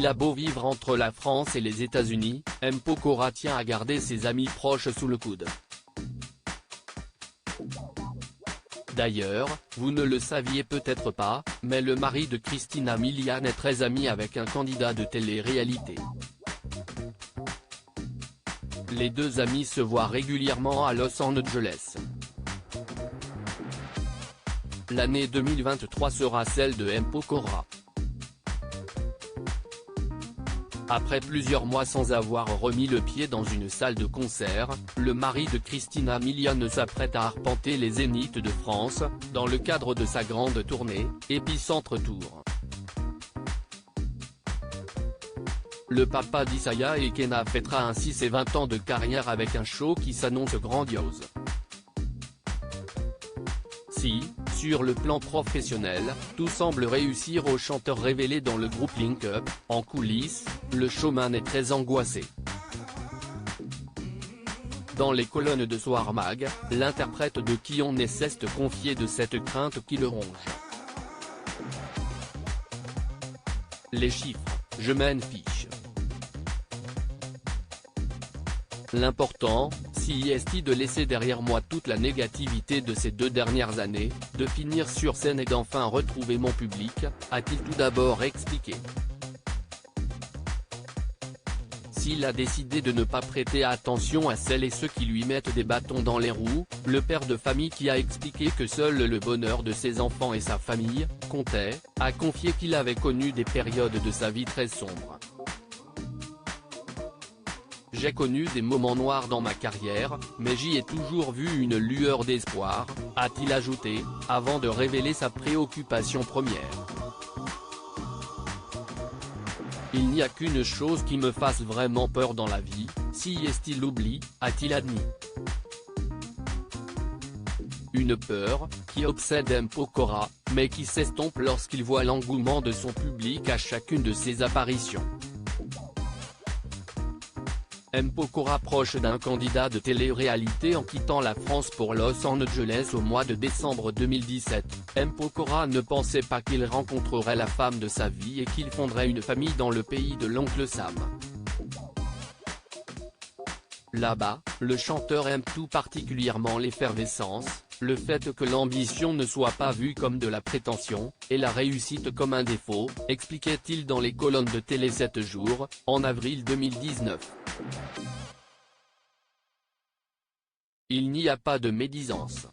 Il a beau vivre entre la France et les États-Unis, M. Pokora tient à garder ses amis proches sous le coude. D'ailleurs, vous ne le saviez peut-être pas, mais le mari de Christina Milian est très ami avec un candidat de télé-réalité. Les deux amis se voient régulièrement à Los Angeles. L'année 2023 sera celle de M. Pokora. Après plusieurs mois sans avoir remis le pied dans une salle de concert, le mari de Christina Milian s'apprête à arpenter les zéniths de France, dans le cadre de sa grande tournée, Épicentre Tour. Le papa d'Isaiah et Kenna fêtera ainsi ses 20 ans de carrière avec un show qui s'annonce grandiose. Si, sur le plan professionnel, tout semble réussir au chanteur révélé dans le groupe Link Up, en coulisses, le showman est très angoissé. Dans les colonnes de Soir Mag, l'interprète de Kion ne cesse de confier de cette crainte qui le ronge. Les chiffres, je m'en fiche. L'important, si est de laisser derrière moi toute la négativité de ces 2 dernières années, de finir sur scène et d'enfin retrouver mon public, a-t-il tout d'abord expliqué. S'il a décidé de ne pas prêter attention à celles et ceux qui lui mettent des bâtons dans les roues, le père de famille qui a expliqué que seul le bonheur de ses enfants et sa famille, comptait, a confié qu'il avait connu des périodes de sa vie très sombres. J'ai connu des moments noirs dans ma carrière, mais j'y ai toujours vu une lueur d'espoir, a-t-il ajouté, avant de révéler sa préoccupation première. Il n'y a qu'une chose qui me fasse vraiment peur dans la vie, si est l'oubli, a-t-il admis. Une peur, qui obsède M. Pokora, mais qui s'estompe lorsqu'il voit l'engouement de son public à chacune de ses apparitions. M. Pokora proche d'un candidat de télé-réalité en quittant la France pour Los Angeles au mois de décembre 2017, M. Pokora ne pensait pas qu'il rencontrerait la femme de sa vie et qu'il fonderait une famille dans le pays de l'oncle Sam. Là-bas, le chanteur aime tout particulièrement l'effervescence, le fait que l'ambition ne soit pas vue comme de la prétention, et la réussite comme un défaut, expliquait-il dans les colonnes de Télé 7 jours, en avril 2019. Il n'y a pas de médisance.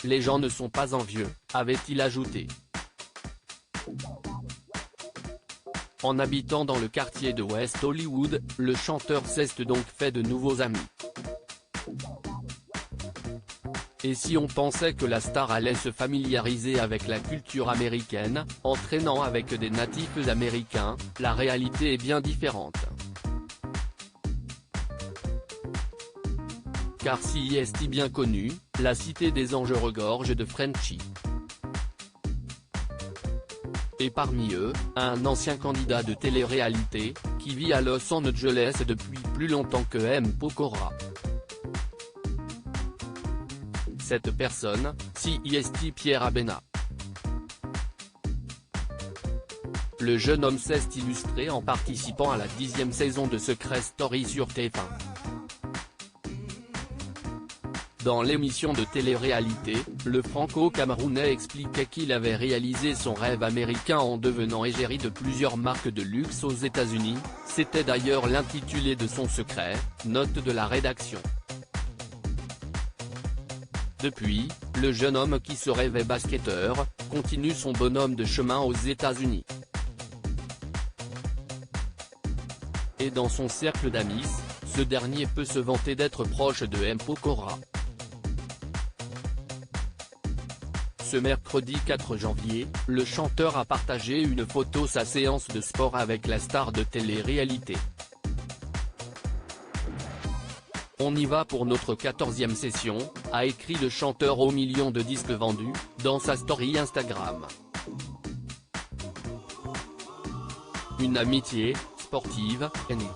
Les gens ne sont pas envieux, avait-il ajouté. En habitant dans le quartier de West Hollywood, le chanteur s'est donc fait de nouveaux amis. Et si on pensait que la star allait se familiariser avec la culture américaine, en traînant avec des natifs américains, la réalité est bien différente. Car si est bien connu, la cité des anges regorge de Frenchies. Et parmi eux, un ancien candidat de télé-réalité, qui vit à Los Angeles depuis plus longtemps que M. Pokora. Cette personne, si est Pierre Abena. Le jeune homme s'est illustré en participant à la 10e saison de Secret Story sur TF1. Dans l'émission de télé-réalité, le franco-camerounais expliquait qu'il avait réalisé son rêve américain en devenant égérie de plusieurs marques de luxe aux États-Unis, c'était d'ailleurs l'intitulé de son secret, note de la rédaction. Depuis, le jeune homme qui se rêvait basketteur, continue son bonhomme de chemin aux États-Unis. Et dans son cercle d'amis, ce dernier peut se vanter d'être proche de M. Pokora. Ce mercredi 4 janvier, le chanteur a partagé une photo sa séance de sport avec la star de télé-réalité. On y va pour notre 14e session, a écrit le chanteur aux millions de disques vendus, dans sa story Instagram. Une amitié, sportive, est née.